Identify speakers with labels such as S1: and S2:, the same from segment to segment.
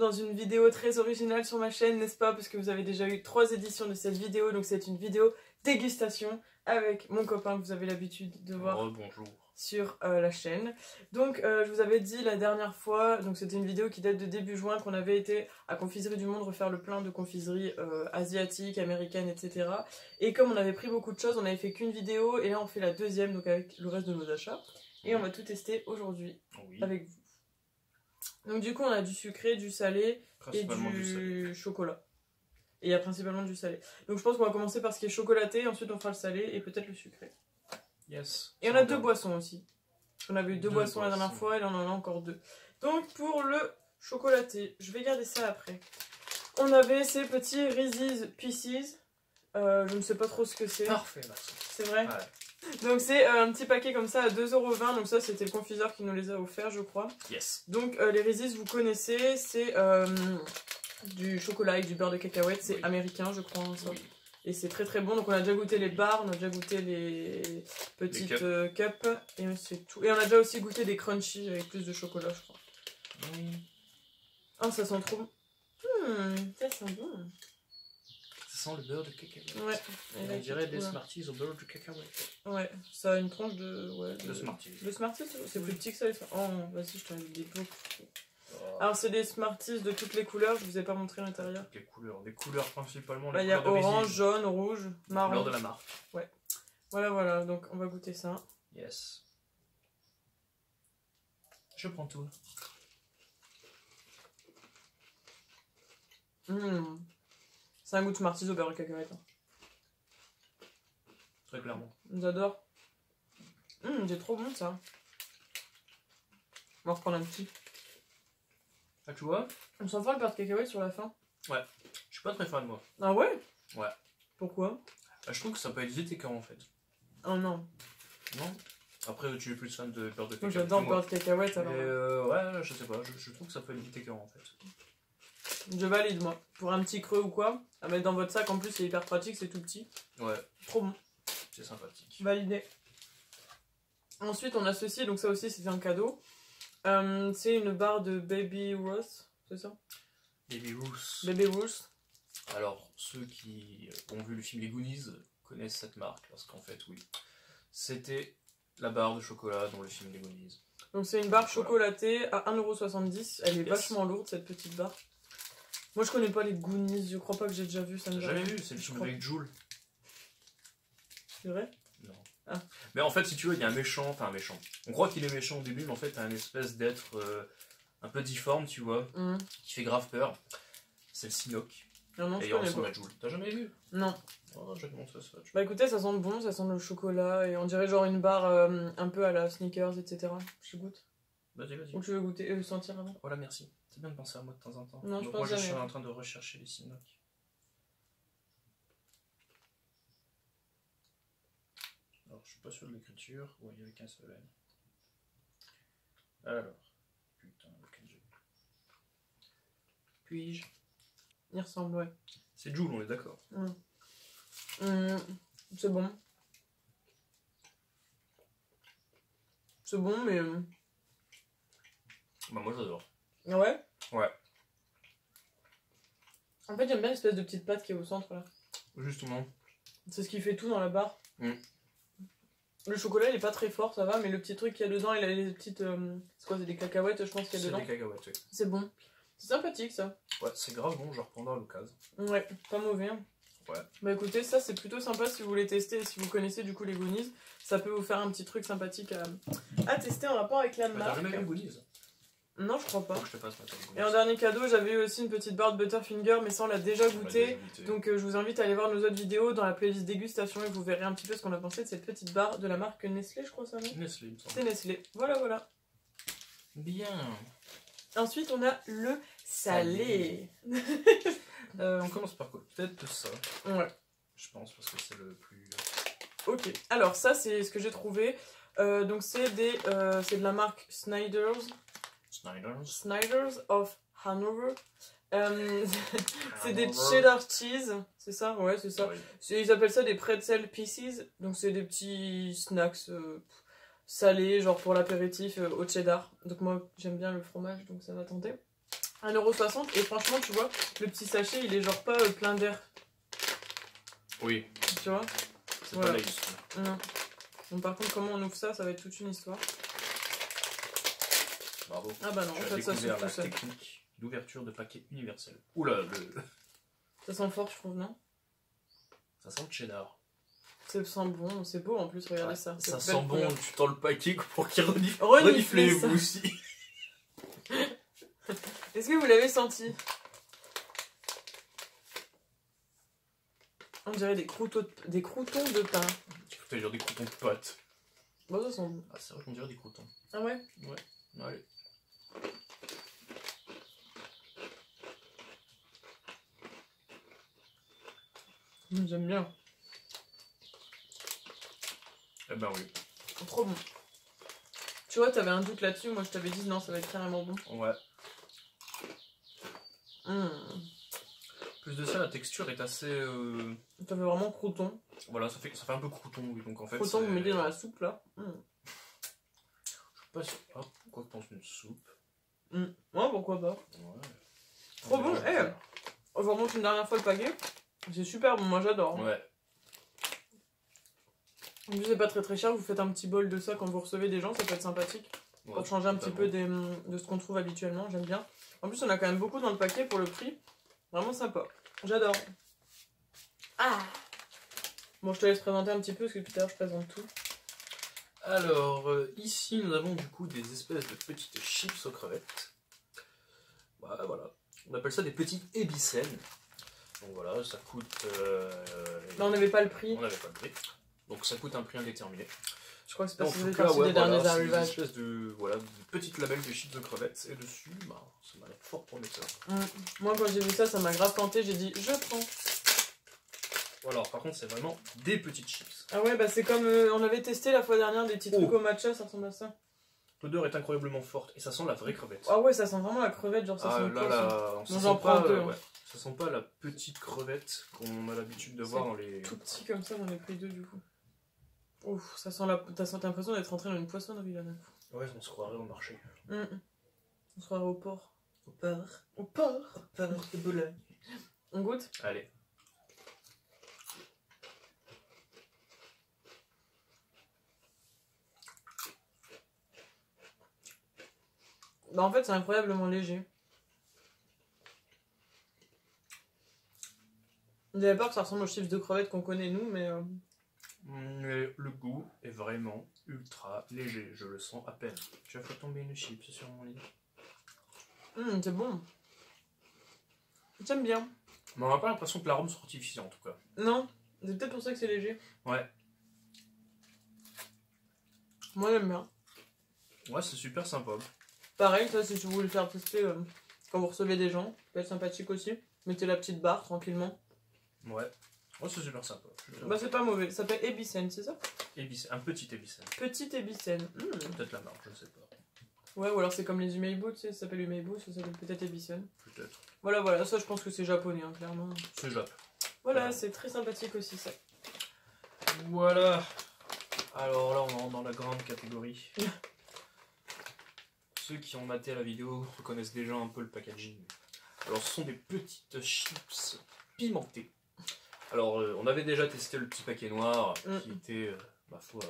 S1: dans une vidéo très originale sur ma chaîne, n'est-ce pas? Parce que vous avez déjà eu 3 éditions de cette vidéo, donc c'est une vidéo dégustation avec mon copain que vous avez l'habitude de voir sur la chaîne. Donc je vous avais dit la dernière fois, donc c'était une vidéo qui date de début juin, qu'on avait été à Confiserie du Monde refaire le plein de confiseries asiatiques, américaines, etc. Et comme on avait pris beaucoup de choses, on avait fait qu'une vidéo, et là on fait la deuxième, donc avec le reste de nos achats. Et on va tout tester aujourd'hui avec vous. Donc du coup on a du sucré, du salé et du chocolat. Et il y a principalement du salé. Donc je pense qu'on va commencer par ce qui est chocolaté, ensuite on fera le salé et peut-être le sucré.
S2: Yes.
S1: Et on a 2 boissons aussi. On avait eu 2 boissons la dernière fois et là on en a encore 2. Donc pour le chocolaté, je vais garder ça après. On avait ces petits Reese's Pieces. Je ne sais pas trop ce que c'est.
S2: Parfait, merci.
S1: C'est vrai?
S2: Ouais.
S1: Donc c'est un petit paquet comme ça à 2,20 €. Donc ça c'était le confiseur qui nous les a offerts je crois.
S2: Yes.
S1: Donc les Reese's vous connaissez, c'est du chocolat avec du beurre de cacahuète. C'est américain je crois. Ça. Oui. Et c'est très très bon, donc on a déjà goûté les barres, on a déjà goûté les petites cups, et c'est tout. Et on a déjà aussi goûté des crunchy avec plus de chocolat, je crois. Ah, ça sent trop bon. Ça sent bon.
S2: Ça sent le beurre de cacahuète.
S1: Ouais.
S2: Et on dirait des Smarties au beurre de cacahuète.
S1: Ouais, ça a une tranche de... Ouais,
S2: de Smarties.
S1: De Smarties, c'est plus petit que ça. Les... Oh, vas-y, je t'en ai des beaucoup. Alors c'est des Smarties de toutes les couleurs, je vous ai pas montré l'intérieur.
S2: Toutes les couleurs, des couleurs principalement.
S1: Là il y a orange, jaune, rouge, marron.
S2: Couleur de la marque.
S1: Ouais. Voilà, donc on va goûter ça.
S2: Yes. Je prends tout.
S1: C'est un goût de Smarties au beurre de cacahuète.
S2: Très clairement.
S1: J'adore. C'est trop bon ça. On va reprendre un petit.
S2: Ah tu vois?
S1: On sent fort le beurre de cacahuète sur la fin.
S2: Ouais. Je suis pas très fan moi.
S1: Ah ouais?
S2: Ouais.
S1: Pourquoi?
S2: Je trouve que ça peut être vite écœurant en fait.
S1: Oh non.
S2: Non? Après tu es plus fan de beurre de cacahuète.
S1: Moi j'adore le beurre de cacahuète alors.
S2: Mais ouais, je sais pas, je trouve que ça peut être vite écœurant en fait.
S1: Je valide moi. Pour un petit creux ou quoi, à mettre dans votre sac, en plus c'est hyper pratique, c'est tout petit.
S2: Ouais.
S1: Trop bon.
S2: C'est sympathique.
S1: Validé. Ensuite on a ceci, donc ça aussi c'était un cadeau. C'est une barre de Baby Ruth, c'est ça?
S2: Baby Ruth.
S1: Baby Ruth.
S2: Alors ceux qui ont vu le film Les Goonies connaissent cette marque, parce qu'en fait oui, c'était la barre de chocolat dans le film Les Goonies.
S1: Donc c'est une barre chocolatée à 1,70 €. Elle est vachement lourde cette petite barre. Moi je connais pas les Goonies, je crois pas que j'ai déjà vu ça.
S2: T'as jamais vu, c'est le film avec Jules.
S1: C'est vrai?
S2: Non.
S1: Ah.
S2: Mais en fait si tu veux il y a un méchant, enfin un méchant. On croit qu'il est méchant au début mais en fait t'as une espèce d'être un peu difforme tu vois, qui fait grave peur. C'est le Sinoc.
S1: Non,
S2: et il ressemble à Jules. T'as jamais vu?
S1: Non.
S2: Oh, je vais te montrer ça.
S1: Bah écoutez, ça sent bon, ça sent le chocolat et on dirait genre une barre un peu à la Snickers, etc. Je goûte.
S2: Vas-y.
S1: Ou tu veux goûter, sentir avant?
S2: Voilà, merci. C'est bien de penser à moi de temps en temps.
S1: Non,
S2: donc moi je suis en train de rechercher les Sinoc. Alors je suis pas sûr de l'écriture. Ouais, il y avait qu'un seul N. Alors. Putain, lequel j'ai. Puis-je?
S1: Il ressemble, ouais.
S2: C'est Jules, on est d'accord.
S1: C'est bon. C'est bon, mais...
S2: Bah moi j'adore.
S1: Ouais?
S2: Ouais.
S1: En fait, j'aime bien l'espèce de petite pâte qui est au centre, là.
S2: Justement.
S1: C'est ce qui fait tout dans la barre. Le chocolat, il est pas très fort, ça va, mais le petit truc qu'il y a dedans, il a les petites... c'est quoi, c'est des cacahuètes, je pense qu'il y a dedans?
S2: C'est des cacahuètes, oui.
S1: C'est bon. C'est sympathique, ça.
S2: Ouais, c'est grave bon, je reprendrai à l'occasion.
S1: Ouais, pas mauvais. Hein.
S2: Ouais.
S1: Bah écoutez, ça c'est plutôt sympa si vous voulez tester, et si vous connaissez du coup les Goonies, ça peut vous faire un petit truc sympathique à tester en rapport avec la marque.
S2: T'as jamais vu les Goonies?
S1: Non, je crois pas.
S2: Faut que je te fasse ma Goonies.
S1: Et en dernier cadeau, j'avais eu aussi une petite barre de Butterfinger, mais ça on l'a déjà goûté. Donc je vous invite à aller voir nos autres vidéos dans la playlist dégustation et vous verrez un petit peu ce qu'on a pensé de cette petite barre de la marque Nestlé, je crois ça, non?
S2: Nestlé, il me semble.
S1: C'est Nestlé. Voilà.
S2: Bien.
S1: Ensuite, on a le salé.
S2: On commence par quoi? Peut-être ça.
S1: Ouais.
S2: Je pense, parce que c'est le plus...
S1: Ok. Alors ça, c'est ce que j'ai trouvé. Donc c'est de la marque Snyder's. Snyder's of Hanover. C'est des cheddar cheese. C'est ça? Ouais, c'est ça. Oui. Ils appellent ça des pretzel pieces. Donc c'est des petits snacks salés, genre pour l'apéritif au cheddar. Donc moi, j'aime bien le fromage, donc ça va tenter. 1,60 € et franchement, tu vois, le petit sachet, il est genre pas plein d'air.
S2: Oui.
S1: Tu vois?
S2: C'est pas Lays.
S1: Non. Donc par contre, comment on ouvre ça, ça va être toute une histoire.
S2: Bravo.
S1: Ah bah non, en fait, ça s'ouvre tout seul.
S2: Technique d'ouverture de paquet universel. Oula,
S1: Ça sent fort, je trouve, non?
S2: Ça sent le cheddar.
S1: Ça sent bon, c'est beau en plus, regardez ça.
S2: Ça sent bon, tu tends le paquet pour qu'il renifle vous aussi.
S1: Est-ce que vous l'avez senti? On dirait des croutons de pain.
S2: Tu peux dire des croutons de pâte.
S1: Bon, ça sent bon.
S2: Ah, c'est vrai qu'on dirait des croutons.
S1: Ah ouais?
S2: Ouais, allez.
S1: J'aime bien.
S2: Eh ben oui.
S1: Trop bon. Tu vois, t'avais un doute là-dessus, moi je t'avais dit non, ça va être carrément bon.
S2: Ouais. Plus de ça, la texture est assez...
S1: Ça fait vraiment crouton.
S2: Voilà, ça fait un peu crouton, oui. Donc en fait,
S1: crouton, vous mettez dans la soupe là.
S2: Je sais pas si... Ah, pourquoi je pense une soupe?
S1: Ouais, pourquoi pas.
S2: Ouais.
S1: Trop bon, je vous remonte une dernière fois le paquet. C'est super bon, moi j'adore.
S2: Ouais.
S1: En plus, c'est pas très cher, vous faites un petit bol de ça quand vous recevez des gens, ça peut être sympathique. Ouais, pour changer un petit peu de ce qu'on trouve habituellement, j'aime bien. En plus, on a quand même beaucoup dans le paquet pour le prix. Vraiment sympa. J'adore. Ah! Bon, je te laisse présenter un petit peu parce que tout à l'heure je présente tout.
S2: Alors, ici nous avons du coup des espèces de petites chips aux crevettes. Bah, voilà. On appelle ça des petites ébicènes. Donc voilà, ça coûte...
S1: Là, on n'avait pas le prix.
S2: On n'avait pas le prix. Donc ça coûte un prix indéterminé.
S1: Je crois que c'est parce que vous êtes partie des derniers arrivages.
S2: C'est une espèce de petites labels de chips de crevettes. Et dessus, bah, ça m'a l'air fort prometteur.
S1: Moi, quand j'ai vu ça, ça m'a grave tenté. J'ai dit, je prends.
S2: Voilà, par contre, c'est vraiment des petites chips.
S1: Ah ouais, bah c'est comme on avait testé la fois dernière des petits trucs au matcha, ça ressemble à ça.
S2: L'odeur est incroyablement forte et ça sent la vraie crevette.
S1: Ah ouais, ça sent vraiment la crevette, genre ça sent
S2: j'en prends deux. Ouais. Ça sent pas la petite crevette qu'on a l'habitude de voir dans les...
S1: tout petit comme ça, j'en ai pris deux du coup. Ouf, ça sent t'as l'impression d'être rentré dans une poissonnerie là d'un coup.
S2: Ouais, on se croirait au marché.
S1: On se croirait au port.
S2: Au port.
S1: Au port. Au port de Boulogne. On goûte?
S2: Allez.
S1: Bah en fait c'est incroyablement léger. J'avais peur que ça ressemble aux chips de crevettes qu'on connaît nous, mais...
S2: Mais le goût est vraiment ultra léger, je le sens à peine. Tu as fait tomber une chips sur mon lit.
S1: C'est bon. J'aime bien.
S2: Mais on n'a pas l'impression que l'arôme soit artificiel en tout cas.
S1: Non, c'est peut-être pour ça que c'est léger.
S2: Ouais.
S1: Moi j'aime bien.
S2: Ouais, c'est super sympa.
S1: Pareil, ça si vous voulez le faire tester quand vous recevez des gens, ça peut être sympathique aussi. Mettez la petite barre tranquillement.
S2: Ouais. Ouais, c'est super sympa.
S1: Bah c'est pas mauvais, ça s'appelle ébicène, c'est ça?
S2: Un petit ébicène.
S1: Petit ébicène.
S2: Peut-être la marque, je ne sais pas.
S1: Ouais, ou alors c'est comme les Umeibo, tu sais, ça s'appelle Umeibo, ça s'appelle peut-être ébicène.
S2: Peut-être.
S1: Voilà, ça je pense que c'est japonais, hein, clairement.
S2: C'est japonais.
S1: Voilà, c'est très sympathique aussi ça.
S2: Voilà. Alors là, on rentre dans la grande catégorie. Ceux qui ont maté la vidéo reconnaissent déjà un peu le packaging. Alors, ce sont des petites chips pimentées. Alors, on avait déjà testé le petit paquet noir qui était, ma foi...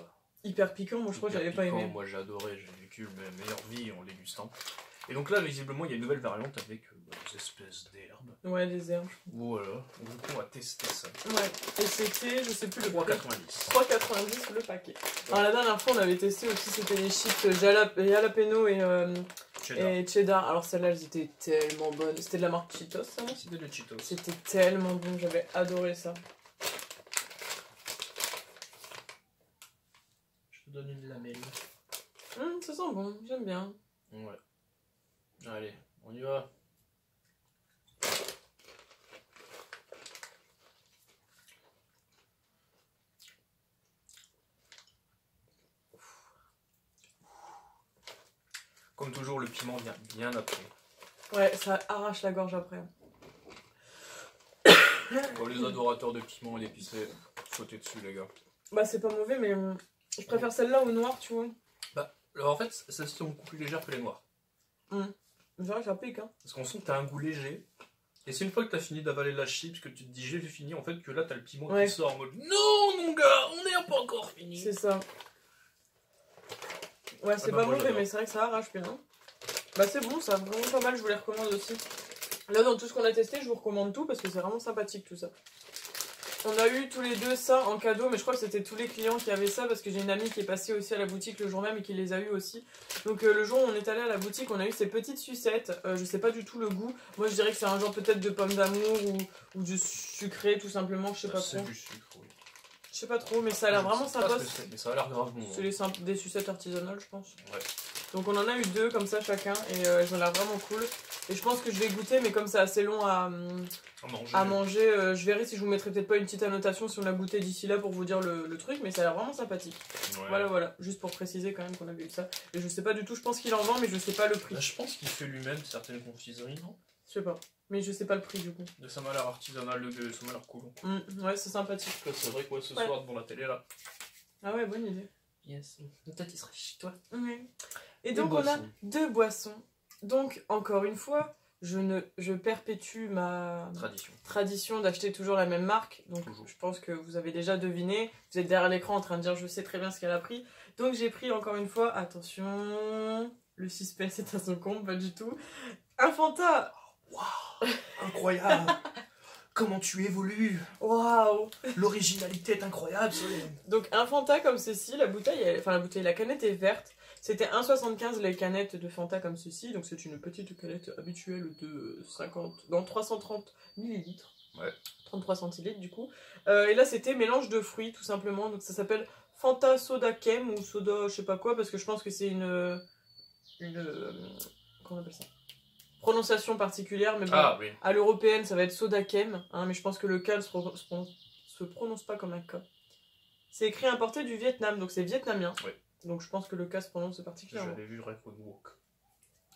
S1: hyper piquant, moi je crois que j'avais pas aimé.
S2: Moi j'ai adoré, j'ai vécu ma meilleure vie en dégustant. Et donc là, visiblement, il y a une nouvelle variante avec des espèces d'herbes.
S1: Ouais, des herbes.
S2: Voilà, donc on va tester ça.
S1: Ouais, et c'était, je sais plus, le
S2: 3,90.
S1: 3,90 le paquet. Alors la dernière fois, on avait testé aussi, c'était les chips jalapeno et cheddar. Alors celles-là, elles étaient tellement bonnes. C'était de la marque Cheetos, ça?
S2: C'était de Cheetos.
S1: C'était tellement bon, j'avais adoré ça.
S2: Je te donne une lamelle.
S1: Ça sent bon, j'aime bien.
S2: Ouais. Allez, on y va. Comme toujours, le piment vient bien après.
S1: Ouais, ça arrache la gorge après.
S2: Pour les adorateurs de piment et d'épicé, sautez dessus les gars.
S1: Bah c'est pas mauvais, mais je préfère celle-là au noir, tu vois.
S2: Bah, alors en fait, celles-ci sont beaucoup plus légères que les noirs.
S1: C'est vrai que ça pique, hein.
S2: Parce qu'on sent que t'as un goût léger. Et c'est une fois que t'as fini d'avaler la chips, que tu te dis j'ai fini, en fait, que là t'as le piment qui sort en mode non, mon gars, on n'est pas encore fini.
S1: C'est ça. Ouais, c'est pas mauvais, mais c'est vrai que ça arrache bien. Bah, c'est bon, ça vraiment pas mal, je vous les recommande aussi. Là, dans tout ce qu'on a testé, je vous recommande tout parce que c'est vraiment sympathique tout ça. On a eu tous les deux ça en cadeau, mais je crois que c'était tous les clients qui avaient ça parce que j'ai une amie qui est passée aussi à la boutique le jour même et qui les a eu aussi. Donc le jour où on est allé à la boutique, on a eu ces petites sucettes. Je sais pas du tout le goût. Moi je dirais que c'est un genre peut-être de pomme d'amour ou du sucré tout simplement, je sais pas trop.
S2: C'est du sucre, oui.
S1: Je sais pas trop, mais ça a l'air vraiment sympa.
S2: Mais ça a l'air grave bon.
S1: C'est des sucettes artisanales, je pense.
S2: Ouais.
S1: Donc on en a eu deux comme ça chacun et elles ont l'air vraiment cool. Et je pense que je vais goûter, mais comme c'est assez long à manger, je verrai si je vous mettrai peut-être pas une petite annotation si on l'a goûté d'ici là pour vous dire le truc, mais ça a l'air vraiment sympathique. Ouais. Voilà, juste pour préciser quand même qu'on avait eu ça. Et je sais pas du tout, je pense qu'il en vend, mais je sais pas le prix.
S2: Bah, je pense qu'il fait lui-même certaines confiseries, non?
S1: Je sais pas, mais je sais pas le prix du coup.
S2: Ça m'a l'air artisanal, ça m'a l'air cool.
S1: Ouais, c'est sympathique.
S2: C'est vrai que ce soir devant la télé là.
S1: Ah ouais, bonne idée.
S2: Yes, peut-être il serait chez toi.
S1: Oui. Et donc on a deux boissons. Donc encore une fois, je perpétue ma tradition d'acheter toujours la même marque. Donc je pense que vous avez déjà deviné. Vous êtes derrière l'écran en train de dire je sais très bien ce qu'elle a pris. Donc j'ai pris encore une fois, attention, le suspense est à son comble, pas du tout. Un Fanta.
S2: Waouh, incroyable. Comment tu évolues.
S1: Waouh.
S2: L'originalité est incroyable, Solène.
S1: Donc un Fanta comme ceci, la canette est verte. C'était 1,75 les canettes de Fanta comme ceci, donc c'est une petite canette habituelle de 330 ml.
S2: Ouais.
S1: 33 centilitres du coup. Et là c'était mélange de fruits tout simplement, donc ça s'appelle Fanta Soda Kem ou Soda je sais pas quoi, parce que je pense que c'est une comment on appelle ça, prononciation particulière, mais bon, oui. À l'européenne ça va être Soda Kem, hein, mais je pense que le K se prononce pas comme un K. C'est écrit importé du Vietnam, donc c'est vietnamien. Oui. Donc je pense que le cas se prononce particulièrement.
S2: J'avais vu Record Walk.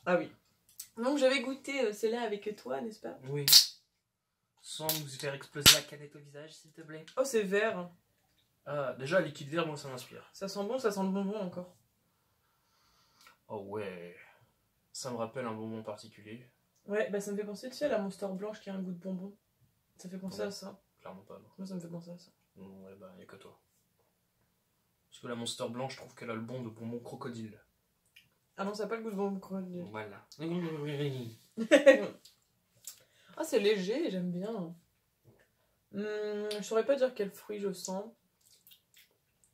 S1: Ah oui. Donc j'avais goûté celle-là avec toi, n'est-ce pas?
S2: Oui. Sans nous faire exploser la canette au visage, s'il te plaît.
S1: Oh, c'est vert.
S2: Ah, déjà, liquide vert, moi ça m'inspire.
S1: Ça sent bon, ça sent le bonbon encore.
S2: Oh ouais. Ça me rappelle un bonbon particulier.
S1: Ouais, bah ça me fait penser, tu sais, à la Monster blanche qui a un goût de bonbon. Ça fait penser à ça.
S2: Clairement pas, non.
S1: Moi ça me fait penser à ça.
S2: Ouais, bah y'a que toi. Parce que la Monster blanche, je trouve qu'elle a le bon de bonbon crocodile.
S1: Ah non, ça n'a pas le goût de bonbon crocodile.
S2: Voilà.
S1: Ah, c'est léger, j'aime bien. Je saurais pas dire quel fruit je sens.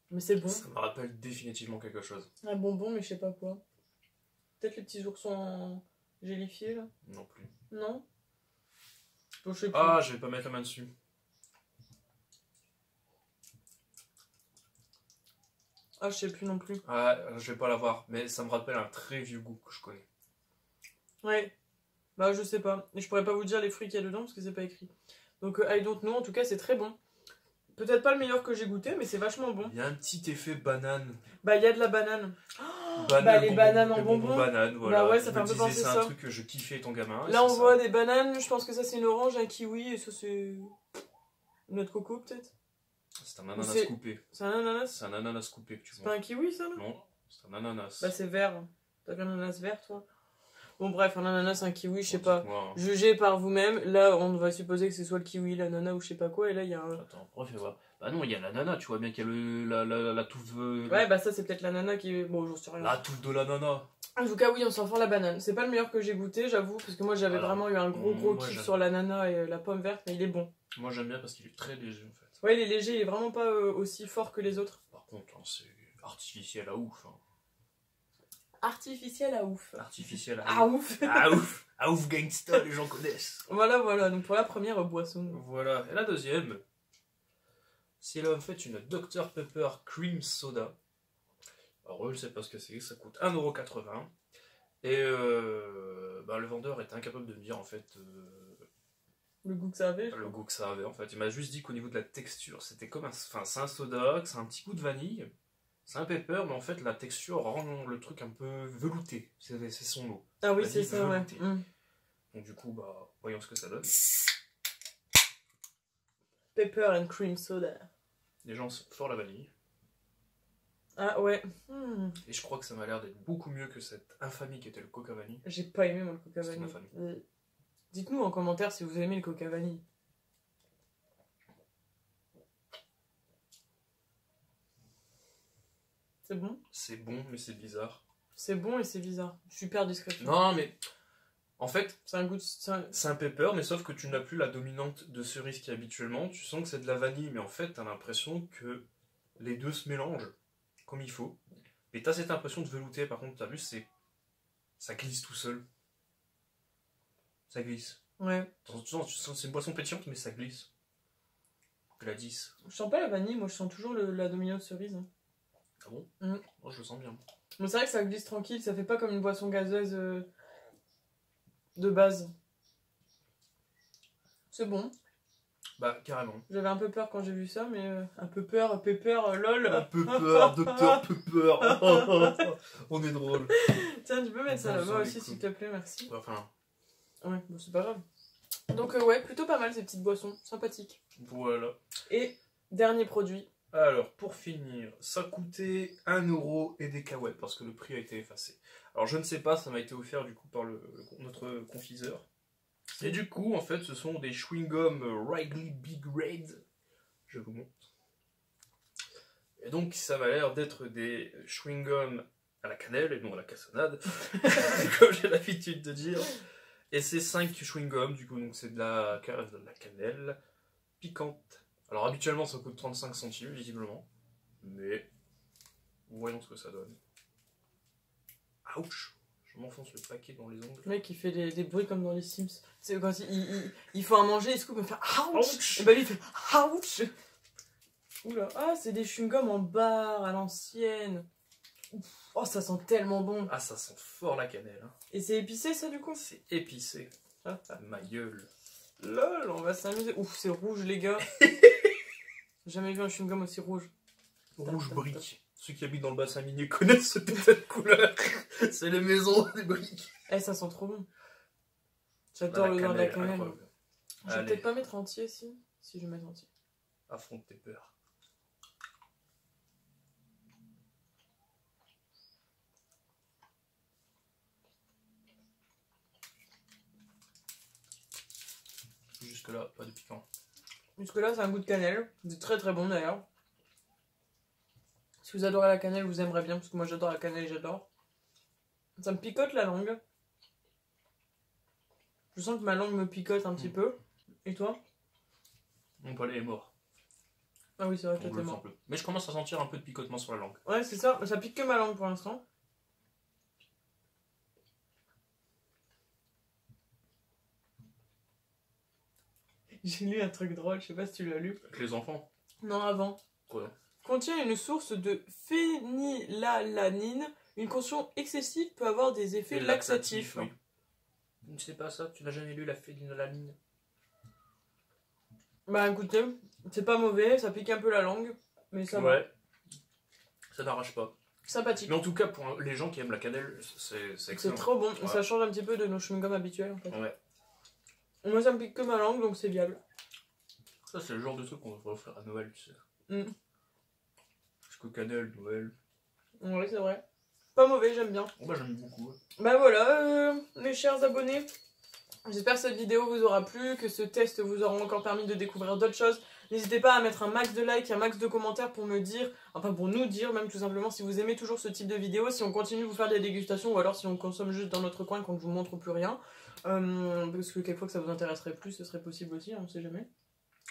S1: Mais c'est bon.
S2: Ça me rappelle définitivement quelque chose.
S1: Un bonbon, mais je sais pas quoi. Peut-être les petits oursons gélifiés là.
S2: Non plus.
S1: Non. Bon, je sais plus.
S2: Ah, je vais pas mettre la main dessus.
S1: Ah, je sais plus non plus.
S2: Ah, je vais pas l'avoir, mais ça me rappelle un très vieux goût que je connais.
S1: Ouais. Bah, je sais pas. Et je pourrais pas vous dire les fruits qu'il y a dedans parce que c'est pas écrit. Donc, I don't know. En tout cas, c'est très bon. Peut-être pas le meilleur que j'ai goûté, mais c'est vachement bon.
S2: Il y a un petit effet banane.
S1: Bah, il y a de la banane.
S2: Bah,
S1: les bananes en bonbons.
S2: Banane, voilà.
S1: Bah, ouais, ça fait un peu penser ça.
S2: C'est un truc que je kiffais étant gamin.
S1: Là, on voit des bananes. Je pense que ça, c'est une orange, un kiwi. Et ça, c'est une noix de coco, peut-être.
S2: C'est un ananas coupé.
S1: C'est un ananas?
S2: C'est un ananas coupé que tu vois.
S1: C'est pas un kiwi ça là?
S2: Non, c'est un ananas.
S1: Bah c'est vert. T'as vu un ananas vert toi? Bon bref, un ananas, un kiwi, je sais pas. Hein. Jugez par vous-même. Là on va supposer que c'est soit le kiwi, l'ananas ou je sais pas quoi. Et là il y a un...
S2: Attends, refais voir. Bah non, il y a l'ananas, tu vois bien qu'il y a la touffe...
S1: Ouais bah ça c'est peut-être l'ananas qui est... Bon j'en sais rien.
S2: La touffe de l'ananas.
S1: En tout cas oui, on s'en fout la banane. C'est pas le meilleur que j'ai goûté, j'avoue. Parce que moi j'avais vraiment eu un gros kiff sur l'ananas et la pomme verte. Mais il est bon.
S2: Moi j'aime bien parce qu'il est très léger en fait.
S1: Ouais, il est léger, il est vraiment pas aussi fort que les autres.
S2: Par contre, hein, c'est artificiel à ouf. Hein.
S1: Artificiel à ouf.
S2: Artificiel
S1: à ouf.
S2: À ouf. À ouf gangsta, les gens connaissent.
S1: Voilà. Donc pour la première boisson.
S2: Voilà. Et la deuxième, c'est là en fait une Dr Pepper Cream Soda. Alors je sais pas ce que c'est, ça coûte 1,80 €. Et le vendeur est incapable de me dire en fait...
S1: le goût que ça avait.
S2: Le goût que ça avait en fait. Il m'a juste dit qu'au niveau de la texture, c'était comme un... Enfin, c'est un soda, que c'est un petit goût de vanille. C'est un pepper, mais en fait, la texture rend le truc un peu velouté. C'est son mot.
S1: Ah oui, c'est ça, ouais.
S2: Donc du coup, bah, voyons ce que ça donne.
S1: Pepper and cream soda.
S2: Les gens sont forts la vanille.
S1: Ah ouais.
S2: Et je crois que ça m'a l'air d'être beaucoup mieux que cette infamie qui était le coca vanille.
S1: J'ai pas aimé moi le coca vanille. Dites-nous en commentaire si vous aimez le coca vanille. C'est bon?
S2: C'est bon, mais c'est bizarre.
S1: C'est bon et c'est bizarre. Super discret.
S2: Non, mais en fait,
S1: c'est un goût.
S2: C'est un pepper, mais sauf que tu n'as plus la dominante de cerise qui est habituellement. Tu sens que c'est de la vanille, mais en fait, t'as l'impression que les deux se mélangent comme il faut. Et t'as cette impression de velouté, par contre, t'as vu, ça glisse tout seul. Ça glisse.
S1: Ouais.
S2: Tu sens c'est une boisson pétillante, mais ça glisse. Gladys.
S1: Je sens pas la vanille, moi je sens toujours la dominante cerise. Hein.
S2: Ah bon? Moi je le sens bien.
S1: Mais c'est vrai que ça glisse tranquille, ça fait pas comme une boisson gazeuse de base. C'est bon.
S2: Bah carrément.
S1: J'avais un peu peur quand j'ai vu ça, mais un peu peur, pepper, lol.
S2: Un peu peur, docteur Pepper. On est drôle.
S1: Tiens, tu peux mettre ça là-bas aussi s'il te plaît, merci.
S2: Enfin.
S1: Ouais, bon c'est pas grave. Donc ouais, plutôt pas mal ces petites boissons, sympathiques.
S2: Voilà.
S1: Et dernier produit.
S2: Alors, pour finir, ça coûtait 1 € et des cacahuètes parce que le prix a été effacé. Alors, je ne sais pas, ça m'a été offert du coup par notre confiseur. Et du coup, en fait, ce sont des chewing-gums Wrigley Big Red. Je vous montre. Et donc, ça m'a l'air d'être des chewing-gums à la cannelle et non à la cassonade, comme j'ai l'habitude de dire. Et c'est 5 chewing-gums, du coup, donc c'est de la cannelle piquante. Alors habituellement ça coûte 35 centimes visiblement, mais voyons ce que ça donne. Ouch! Je m'enfonce le paquet dans les ongles.
S1: Le mec il fait des bruits comme dans les Sims. C'est quand il faut à manger, il se coupe et il fait ouch! Et bah lui il fait ouch! Oula, ah c'est des chewing-gums en barre à l'ancienne. Oh ça sent tellement bon.
S2: Ah ça sent fort la cannelle. Hein.
S1: Et c'est épicé ça du coup?
S2: C'est épicé. Ma gueule.
S1: Lol, on va s'amuser. Ouf, c'est rouge les gars. J'ai jamais vu un chewing-gum aussi rouge.
S2: Rouge brique. Ceux qui habitent dans le bassin minier connaissent cette couleur. C'est les maisons des briques.
S1: Eh, ça sent trop bon. J'adore le vin de la cannelle. Je vais peut-être pas mettre entier si je vais mettre entier.
S2: Affronte tes peurs. Jusque là, pas de piquant.
S1: Jusque là, c'est un goût de cannelle. C'est très très bon d'ailleurs. Si vous adorez la cannelle, vous aimerez bien parce que moi j'adore la cannelle et j'adore. Ça me picote la langue. Je sens que ma langue me picote un petit peu. Et toi?
S2: Mon palais est mort.
S1: Ah oui, c'est vrai que t'es mort.
S2: Mais je commence à sentir un peu de picotement sur la langue.
S1: Ouais, c'est ça. Ça pique que ma langue pour l'instant. J'ai lu un truc drôle, je sais pas si tu l'as lu.
S2: Avec les enfants?
S1: Non, avant.
S2: Quoi?
S1: Contient une source de phénylalanine. Une consommation excessive peut avoir des effets laxatifs.
S2: Oui. Tu ne sais pas ça? Tu n'as jamais lu la phénylalanine?
S1: Bah écoutez, c'est pas mauvais, ça pique un peu la langue, mais ça va.
S2: Ouais. Ça n'arrache pas.
S1: Sympathique.
S2: Mais en tout cas, pour les gens qui aiment la cannelle, c'est excellent.
S1: C'est trop bon,
S2: ouais.
S1: Ça change un petit peu de nos chewing-gums habituels en fait.
S2: Ouais.
S1: Moi ça me pique que ma langue, donc c'est viable.
S2: Ça c'est le genre de truc qu'on devrait offrir à Noël, tu sais. Parce que cannelle, Noël.
S1: Ouais, c'est vrai. Pas mauvais, j'aime bien.
S2: Bah j'aime beaucoup. Ouais.
S1: Bah voilà, mes chers abonnés. J'espère que cette vidéo vous aura plu, que ce test vous aura encore permis de découvrir d'autres choses. N'hésitez pas à mettre un max de likes, un max de commentaires pour me dire, enfin pour nous dire même tout simplement si vous aimez toujours ce type de vidéo, si on continue de vous faire des dégustations ou alors si on consomme juste dans notre coin et qu'on ne vous montre plus rien. Parce que quelquefois que ça vous intéresserait plus, ce serait possible aussi, on sait jamais.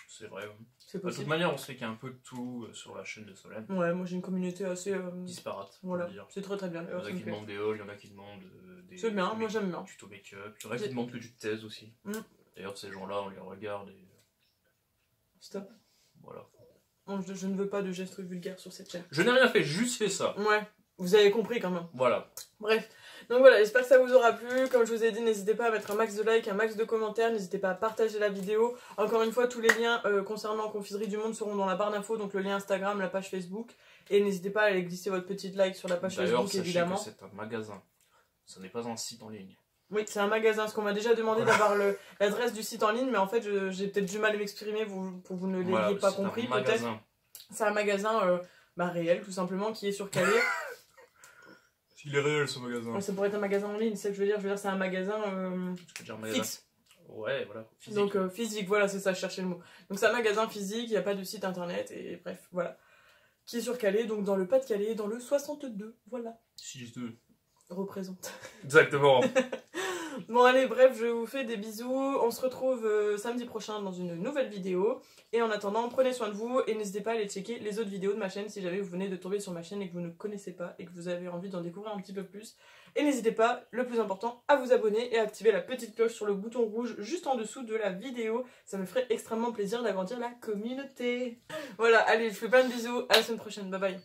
S2: C'est vrai, oui.
S1: C'est possible.
S2: De toute manière, on sait qu'il y a un peu de tout sur la chaîne de Solène.
S1: Ouais, moi j'ai une communauté assez...
S2: disparate,
S1: voilà, c'est très très bien.
S2: Il y en a qui demandent des hauls, il y en a qui demandent des...
S1: C'est bien, moi j'aime bien.
S2: Tuto make-up, il y en a qui demandent que tu te taises aussi. D'ailleurs, ces gens-là, on les regarde et...
S1: Stop.
S2: Voilà.
S1: Non, je ne veux pas de gestes vulgaires sur cette chaîne.
S2: Je n'ai rien fait, juste fait ça.
S1: Ouais, vous avez compris quand même.
S2: Voilà.
S1: Bref. Donc voilà, j'espère que ça vous aura plu. Comme je vous ai dit, n'hésitez pas à mettre un max de likes, un max de commentaires. N'hésitez pas à partager la vidéo. Encore une fois, tous les liens concernant Confiserie du Monde seront dans la barre d'infos. Donc le lien Instagram, la page Facebook. Et n'hésitez pas à aller glisser votre petite like sur la page Facebook, évidemment.
S2: D'ailleurs, c'est un magasin. Ce n'est pas un site en ligne.
S1: Oui, c'est un magasin. Parce qu'on m'a déjà demandé d'avoir l'adresse du site en ligne. Mais en fait, j'ai peut-être du mal à m'exprimer pour que vous ne l'ayez pas compris. Peut-être. C'est un magasin réel tout simplement, qui est sur Calais.
S2: Il est réel ce magasin.
S1: Ça pourrait être un magasin en ligne, c'est ce que je veux dire. Je veux dire, c'est un magasin fixe.
S2: Ouais, voilà.
S1: Physique. Donc physique, voilà, c'est ça, je cherchais le mot. Donc c'est un magasin physique, il n'y a pas de site internet, et bref, voilà. Qui est sur Calais, donc dans le Pas-de-Calais, dans le 62, voilà.
S2: 6-2.
S1: Représente.
S2: Exactement.
S1: Bon allez, bref, je vous fais des bisous. On se retrouve samedi prochain dans une nouvelle vidéo. Et en attendant, prenez soin de vous et n'hésitez pas à aller checker les autres vidéos de ma chaîne si jamais vous venez de tomber sur ma chaîne et que vous ne connaissez pas et que vous avez envie d'en découvrir un petit peu plus. Et n'hésitez pas, le plus important, à vous abonner et à activer la petite cloche sur le bouton rouge juste en dessous de la vidéo. Ça me ferait extrêmement plaisir d'agrandir la communauté. Voilà, allez, je vous fais plein de bisous. À la semaine prochaine. Bye bye.